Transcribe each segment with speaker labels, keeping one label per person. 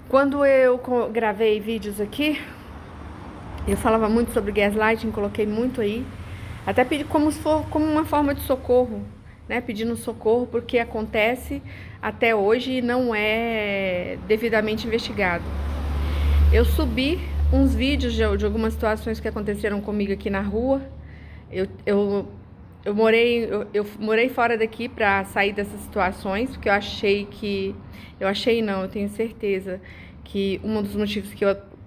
Speaker 1: Quando eu gravei vídeos aqui, eu falava muito sobre gaslighting, coloquei muito aí, até pedi como se for como uma forma de socorro, né? Pedindo socorro porque acontece até hoje e não é devidamente investigado. Eu subi uns vídeos de algumas situações que aconteceram comigo aqui na rua. Eu morei fora daqui para sair dessas situações, porque eu tenho certeza que um dos motivos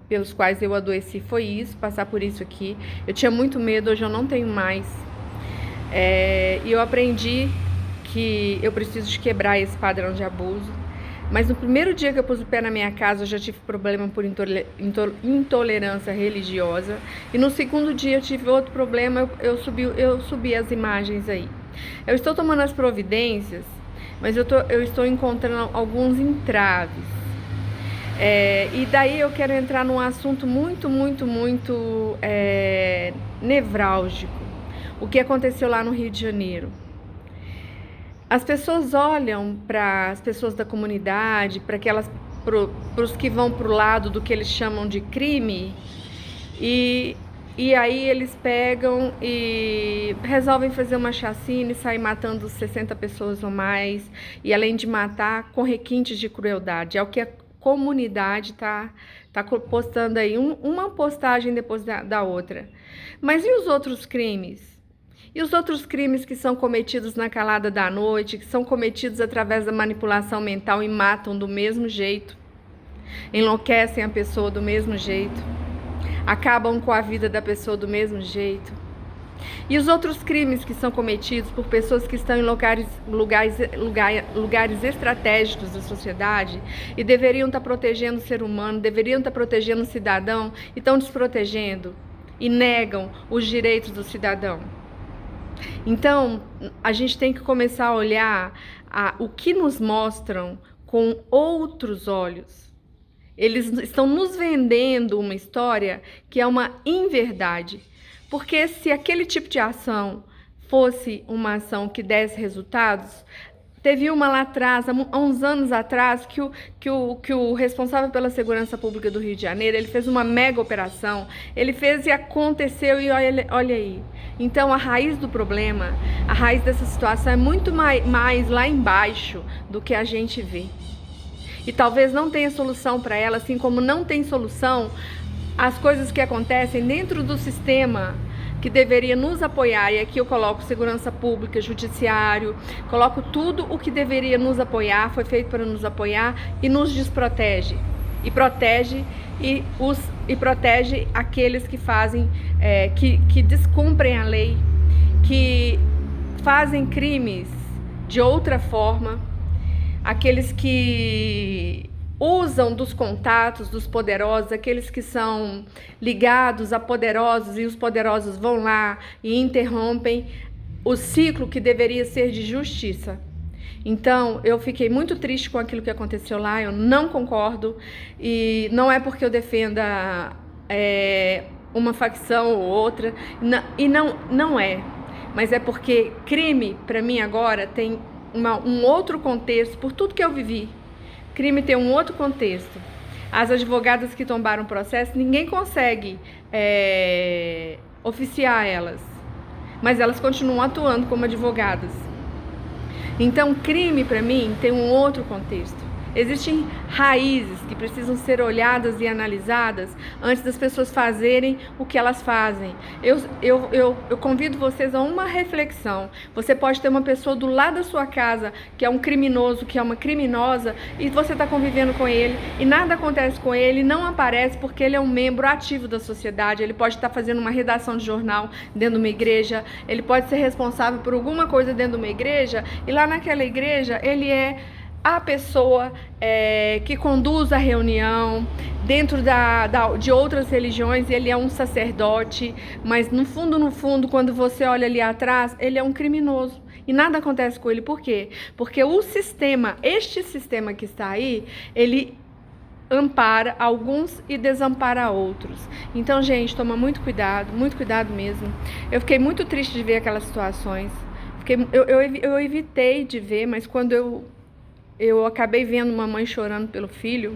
Speaker 1: pelos quais eu adoeci foi isso, passar por isso aqui. Eu tinha muito medo, hoje eu não tenho mais. E eu aprendi que eu preciso de quebrar esse padrão de abuso. Mas no primeiro dia que eu pus o pé na minha casa, eu já tive problema por intolerância religiosa. E no segundo dia eu tive outro problema, eu subi as imagens aí. Eu estou tomando as providências, mas eu estou encontrando alguns entraves. E daí eu quero entrar num assunto muito nevrálgico. O que aconteceu lá no Rio de Janeiro. As pessoas olham para as pessoas da comunidade, para os que vão para o lado do que eles chamam de crime, e aí eles pegam e resolvem fazer uma chacina e sair matando 60 pessoas ou mais, e além de matar, com requintes de crueldade. É o que a comunidade tá postando aí, uma postagem depois da outra. Mas e os outros crimes? E os outros crimes que são cometidos na calada da noite, que são cometidos através da manipulação mental e matam do mesmo jeito, enlouquecem a pessoa do mesmo jeito, acabam com a vida da pessoa do mesmo jeito. E os outros crimes que são cometidos por pessoas que estão em lugares estratégicos da sociedade e deveriam estar protegendo o ser humano, deveriam estar protegendo o cidadão e estão desprotegendo e negam os direitos do cidadão. Então, a gente tem que começar a olhar o que nos mostram com outros olhos. Eles estão nos vendendo uma história que é uma inverdade. Porque se aquele tipo de ação fosse uma ação que desse resultados, teve uma lá atrás, há uns anos atrás, que o responsável pela segurança pública do Rio de Janeiro, ele fez uma mega operação, ele fez e aconteceu, e olha aí. Então, a raiz do problema, a raiz dessa situação é muito mais lá embaixo do que a gente vê. E talvez não tenha solução para ela, assim como não tem solução as coisas que acontecem dentro do sistema que deveria nos apoiar, e aqui eu coloco segurança pública, judiciário, coloco tudo o que deveria nos apoiar, foi feito para nos apoiar e nos desprotege. E protege aqueles que fazem, que descumprem a lei, que fazem crimes de outra forma, aqueles que usam dos contatos dos poderosos, aqueles que são ligados a poderosos e os poderosos vão lá e interrompem o ciclo que deveria ser de justiça. Então, eu fiquei muito triste com aquilo que aconteceu lá, eu não concordo, e não é porque eu defenda uma facção ou outra, não é, mas é porque crime, para mim agora, tem um outro contexto, por tudo que eu vivi. Crime tem um outro contexto. As advogadas que tombaram o processo, ninguém consegue oficiar elas, mas elas continuam atuando como advogadas. Então, crime para mim tem um outro contexto. Existem raízes que precisam ser olhadas e analisadas antes das pessoas fazerem o que elas fazem. Eu convido vocês a uma reflexão. Você pode ter uma pessoa do lado da sua casa que é um criminoso, que é uma criminosa, e você está convivendo com ele e nada acontece com ele, não aparece porque ele é um membro ativo da sociedade. Ele pode estar fazendo uma redação de jornal dentro de uma igreja, ele pode ser responsável por alguma coisa dentro de uma igreja, e lá naquela igreja ele é a pessoa que conduz a reunião dentro de outras religiões, ele é um sacerdote, mas no fundo, quando você olha ali atrás, ele é um criminoso e nada acontece com ele. Por quê? Porque este sistema que está aí, ele ampara alguns e desampara outros. Então, gente, toma muito cuidado mesmo. Eu fiquei muito triste de ver aquelas situações. Eu evitei de ver, mas quando eu acabei vendo uma mãe chorando pelo filho,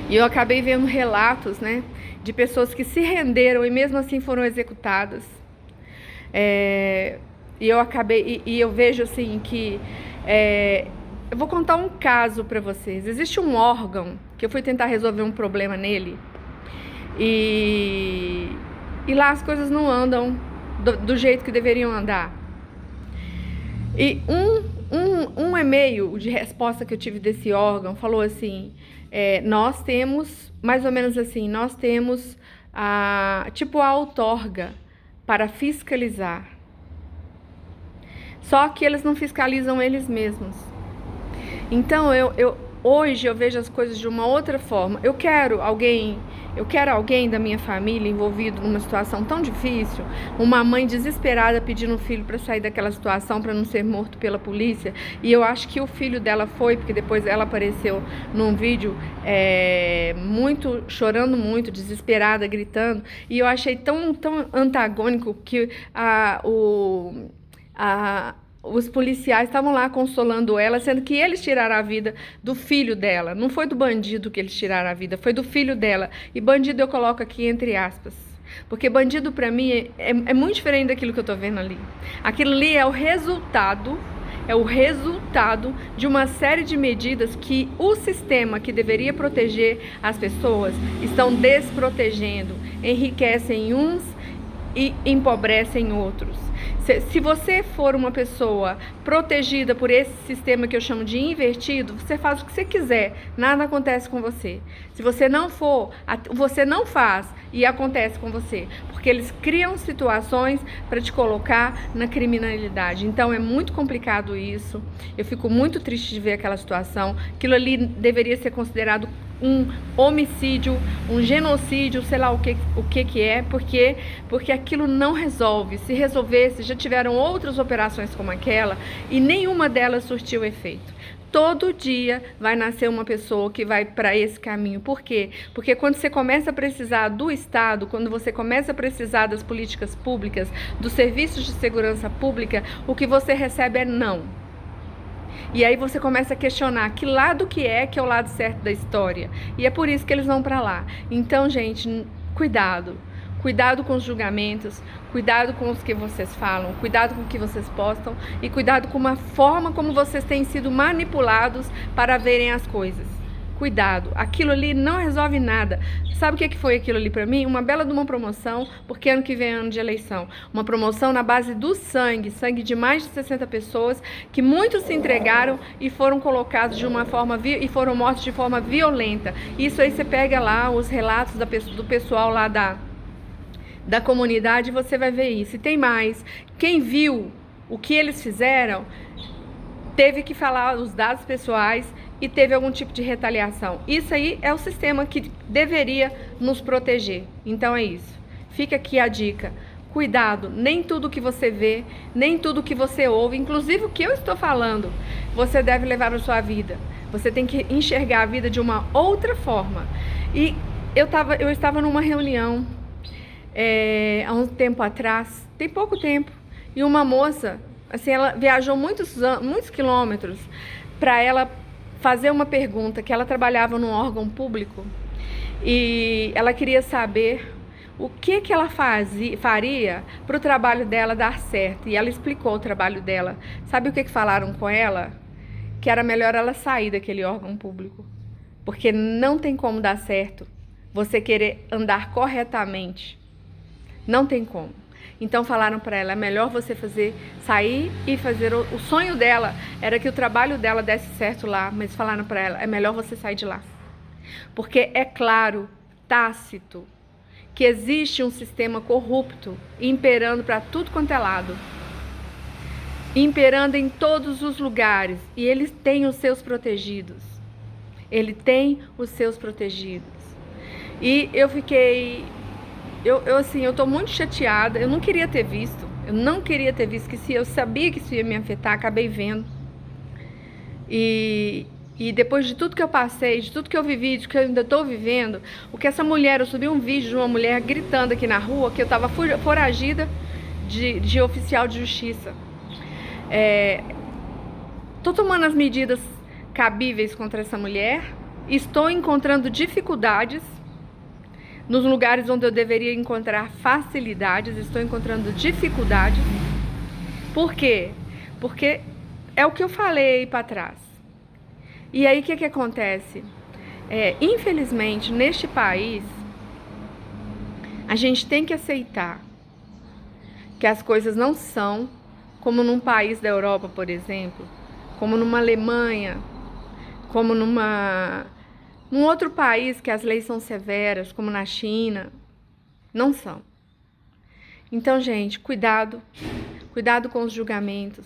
Speaker 1: E eu acabei vendo relatos, né, de pessoas que se renderam e mesmo assim foram executadas. E eu vejo assim que eu vou contar um caso para vocês. Existe um órgão que eu fui tentar resolver um problema nele e lá as coisas não andam do jeito que deveriam andar. E um e-mail de resposta que eu tive desse órgão falou assim: nós temos, mais ou menos assim, nós temos tipo a outorga para fiscalizar. Só que eles não fiscalizam eles mesmos. Então hoje eu vejo as coisas de uma outra forma. Eu quero alguém da minha família envolvido numa situação tão difícil, uma mãe desesperada pedindo um filho para sair daquela situação, para não ser morto pela polícia. E eu acho que o filho dela foi, porque depois ela apareceu num vídeo chorando muito, desesperada, gritando. E eu achei tão antagônico que os policiais estavam lá consolando ela, sendo que eles tiraram a vida do filho dela. Não foi do bandido que eles tiraram a vida, foi do filho dela. E bandido eu coloco aqui entre aspas. Porque bandido pra mim é muito diferente daquilo que eu tô vendo ali. Aquilo ali é o resultado de uma série de medidas que o sistema que deveria proteger as pessoas estão desprotegendo, enriquecem uns e empobrecem outros. Se você for uma pessoa protegida por esse sistema que eu chamo de invertido, você faz o que você quiser, nada acontece com você. Se você não for, você não faz e acontece com você, porque eles criam situações para te colocar na criminalidade. Então é muito complicado isso. Eu fico muito triste de ver aquela situação. Aquilo ali deveria ser considerado um homicídio, um genocídio, sei lá o que é, porque aquilo não resolve. Se resolvesse, já tiveram outras operações como aquela e nenhuma delas surtiu efeito. Todo dia vai nascer uma pessoa que vai para esse caminho. Por quê? Porque quando você começa a precisar do Estado, quando você começa a precisar das políticas públicas, dos serviços de segurança pública, o que você recebe é não. E aí você começa a questionar que lado que é o lado certo da história. E é por isso que eles vão para lá. Então, gente, cuidado. Cuidado com os julgamentos, cuidado com os que vocês falam, cuidado com o que vocês postam e cuidado com a forma como vocês têm sido manipulados para verem as coisas. Cuidado, aquilo ali não resolve nada. Sabe o que foi aquilo ali para mim? Uma bela de uma promoção, porque ano que vem é ano de eleição. Uma promoção na base do sangue de mais de 60 pessoas, que muitos se entregaram e foram colocados de uma forma e foram mortos de forma violenta. Isso aí você pega lá os relatos do pessoal lá da comunidade, você vai ver isso. E tem mais. Quem viu o que eles fizeram teve que falar os dados pessoais e teve algum tipo de retaliação. Isso aí é o sistema que deveria nos proteger. Então é isso. Fica aqui a dica. Cuidado, nem tudo que você vê, nem tudo que você ouve, inclusive o que eu estou falando, você deve levar na sua vida. Você tem que enxergar a vida de uma outra forma. E eu estava numa reunião há um tempo atrás, tem pouco tempo, e uma moça, assim, ela viajou muitos quilômetros para ela fazer uma pergunta, que ela trabalhava num órgão público e ela queria saber o que ela faria para o trabalho dela dar certo. E ela explicou o trabalho dela. Sabe o que falaram com ela? Que era melhor ela sair daquele órgão público, porque não tem como dar certo você querer andar corretamente. Não tem como. Então falaram para ela, é melhor você sair e fazer o sonho dela era que o trabalho dela desse certo lá, mas falaram para ela, é melhor você sair de lá. Porque é claro, tácito, que existe um sistema corrupto imperando para tudo quanto é lado. Imperando em todos os lugares, e ele tem os seus protegidos. Ele tem os seus protegidos. E eu fiquei eu tô muito chateada. Eu não queria ter visto, que se eu sabia que isso ia me afetar, acabei vendo. E depois de tudo que eu passei, de tudo que eu vivi, de que eu ainda estou vivendo, eu subi um vídeo de uma mulher gritando aqui na rua que eu estava foragida de oficial de justiça. Tô tomando as medidas cabíveis contra essa mulher, estou encontrando dificuldades nos lugares onde eu deveria encontrar facilidades, estou encontrando dificuldades. Por quê? Porque é o que eu falei para trás. E aí o que acontece? Infelizmente, neste país, a gente tem que aceitar que as coisas não são como num país da Europa, por exemplo, como numa Alemanha, como num outro país que as leis são severas, como na China. Não são. Então, gente, cuidado. Cuidado com os julgamentos.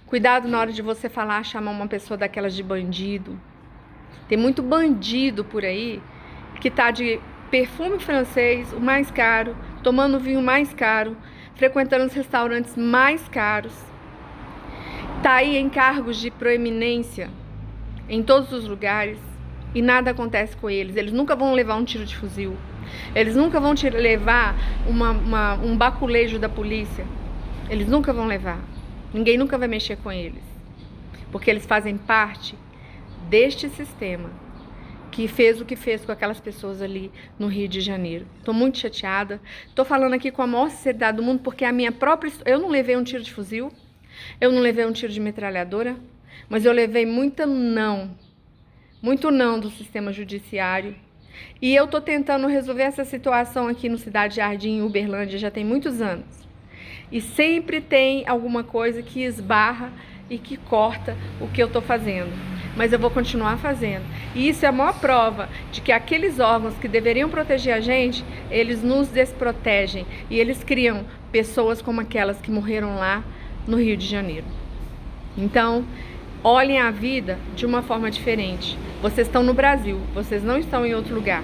Speaker 1: Cuidado na hora de você falar, chamar uma pessoa daquelas de bandido. Tem muito bandido por aí que tá de perfume francês, o mais caro, tomando vinho mais caro, frequentando os restaurantes mais caros. Tá aí em cargos de proeminência em todos os lugares e nada acontece com eles. Eles nunca vão levar um tiro de fuzil. Eles nunca vão levar um baculejo da polícia. Eles nunca vão levar. Ninguém nunca vai mexer com eles. Porque eles fazem parte deste sistema que fez o que fez com aquelas pessoas ali no Rio de Janeiro. Tô muito chateada. Tô falando aqui com a maior sinceridade do mundo porque a minha própria... Eu não levei um tiro de fuzil. Eu não levei um tiro de metralhadora. Mas eu levei muito não do sistema judiciário. E eu tô tentando resolver essa situação aqui no Cidade Jardim, em Uberlândia, já tem muitos anos. E sempre tem alguma coisa que esbarra e que corta o que eu tô fazendo. Mas eu vou continuar fazendo. E isso é a maior prova de que aqueles órgãos que deveriam proteger a gente, eles nos desprotegem. E eles criam pessoas como aquelas que morreram lá no Rio de Janeiro. Então, olhem a vida de uma forma diferente. Vocês estão no Brasil, vocês não estão em outro lugar.